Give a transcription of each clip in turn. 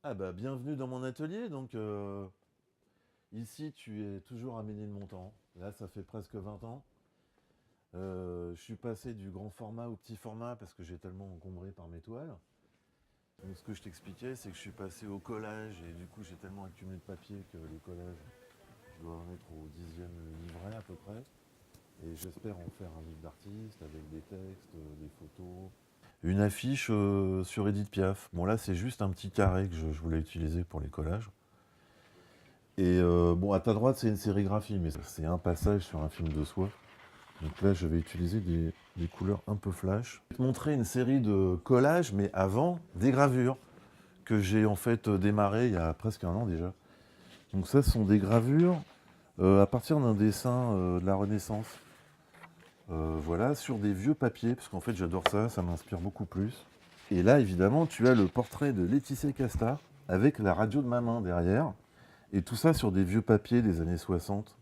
Ah bah bienvenue dans mon atelier. Ici tu es toujours à Ménilmontant. Là ça fait presque 20 ans. Je suis passé du grand format au petit format parce que j'ai tellement encombré par mes toiles. Donc ce que je t'expliquais c'est que je suis passé au collage et du coup j'ai tellement accumulé de papier que les collages je dois en être au 10e livret à peu près. Et j'espère en faire un livre d'artiste avec des textes, des photos. Une affiche sur Edith Piaf. Bon là c'est juste un petit carré que je voulais utiliser pour les collages. Et bon, à ta droite, c'est une sérigraphie, mais c'est un passage sur un film de soie. Donc là, je vais utiliser des couleurs un peu flash. Je vais te montrer une série de collages, mais avant, des gravures, que j'ai en fait démarré il y a presque un an déjà. Donc ça, ce sont des gravures à partir d'un dessin de la Renaissance. Voilà, sur des vieux papiers, parce qu'en fait, j'adore ça, ça m'inspire beaucoup plus. Et là, évidemment, tu as le portrait de Laetitia Casta, avec la radio de ma main derrière. Et tout ça sur des vieux papiers des années 60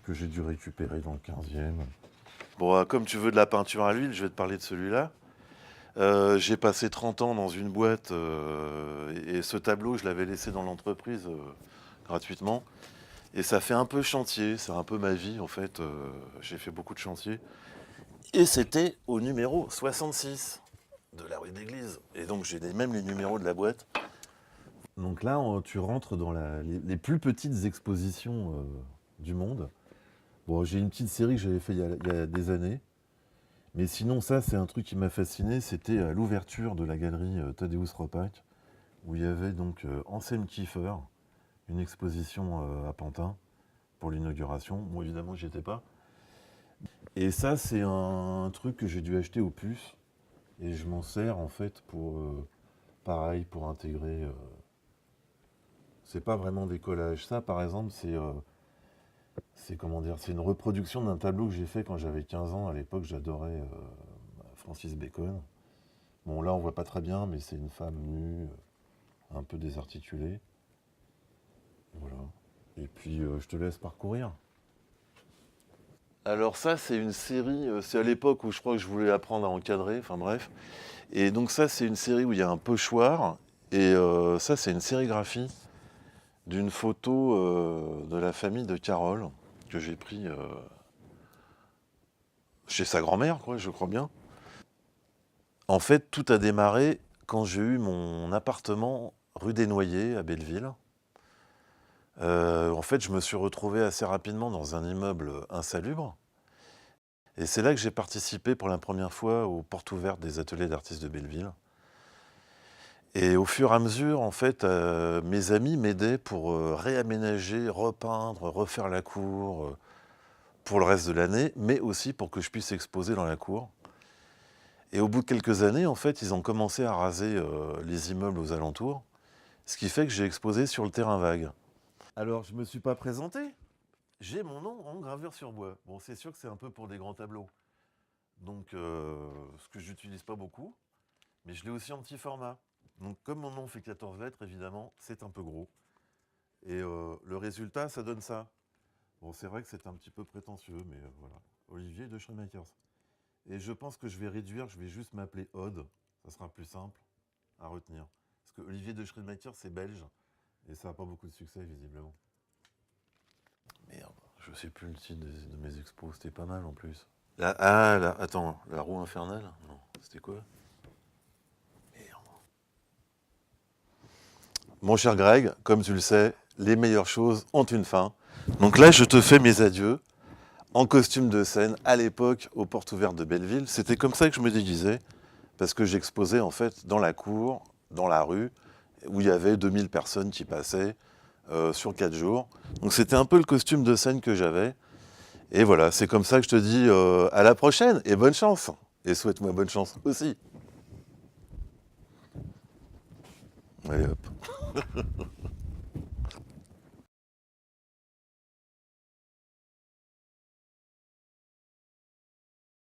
que j'ai dû récupérer dans le 15e. Bon, comme tu veux de la peinture à l'huile, je vais te parler de celui-là. J'ai passé 30 ans dans une boîte et ce tableau, je l'avais laissé dans l'entreprise gratuitement. Et ça fait un peu chantier, c'est un peu ma vie en fait. J'ai fait beaucoup de chantiers. Et c'était au numéro 66 de la rue d'Église. Et donc j'ai même les numéros de la boîte. Donc là, tu rentres dans les plus petites expositions du monde. Bon, j'ai une petite série que j'avais fait il y a des années. Mais sinon, ça, c'est un truc qui m'a fasciné. C'était à l'ouverture de la galerie Tadeusz Ropac, où il y avait donc Anselm Kiefer, une exposition à Pantin pour l'inauguration. Moi, évidemment, j'y étais pas. Et ça, c'est un truc que j'ai dû acheter au puce. Et je m'en sers, en fait, pour, pareil, pour intégrer... c'est pas vraiment des collages. Ça, par exemple, c'est comment dire, c'est une reproduction d'un tableau que j'ai fait quand j'avais 15 ans. À l'époque, j'adorais Francis Bacon. Bon, là, on voit pas très bien, mais c'est une femme nue, un peu désarticulée. Voilà. Et puis, je te laisse parcourir. Alors ça, c'est une série, c'est à l'époque où je crois que je voulais apprendre à encadrer, enfin bref. Et donc ça, c'est une série où il y a un pochoir. Et ça, c'est une sérigraphie d'une photo de la famille de Carole, que j'ai pris chez sa grand-mère, quoi, je crois bien. En fait, tout a démarré quand j'ai eu mon appartement rue des Noyers à Belleville. En fait, je me suis retrouvé assez rapidement dans un immeuble insalubre. Et c'est là que j'ai participé pour la première fois aux portes ouvertes des ateliers d'artistes de Belleville. Et au fur et à mesure, en fait, mes amis m'aidaient pour réaménager, repeindre, refaire la cour pour le reste de l'année, mais aussi pour que je puisse exposer dans la cour. Et au bout de quelques années, en fait, ils ont commencé à raser les immeubles aux alentours, ce qui fait que j'ai exposé sur le terrain vague. Alors, je ne me suis pas présenté. J'ai mon nom en gravure sur bois. Bon, c'est sûr que c'est un peu pour des grands tableaux. Donc, ce que j'utilise pas beaucoup, mais je l'ai aussi en petit format. Donc, comme mon nom fait 14 lettres, évidemment, c'est un peu gros. Et le résultat, ça donne ça. Bon, c'est vrai que c'est un petit peu prétentieux, mais voilà. Olivier de Schremakers. Et je pense que je vais réduire, je vais juste m'appeler Odd. Ça sera plus simple à retenir. Parce que Olivier de Schremakers, c'est belge. Et ça n'a pas beaucoup de succès, visiblement. Merde, je sais plus le titre de mes expos. C'était pas mal en plus. Attends, la roue infernale? Non, c'était quoi? Merde. Mon cher Greg, comme tu le sais, les meilleures choses ont une fin. Donc là, je te fais mes adieux en costume de scène à l'époque aux portes ouvertes de Belleville. C'était comme ça que je me déguisais parce que j'exposais en fait dans la cour, dans la rue, où il y avait 2000 personnes qui passaient sur 4 jours. Donc c'était un peu le costume de scène que j'avais. Et voilà, c'est comme ça que je te dis à la prochaine et bonne chance. Et souhaite-moi bonne chance aussi. Allez hop.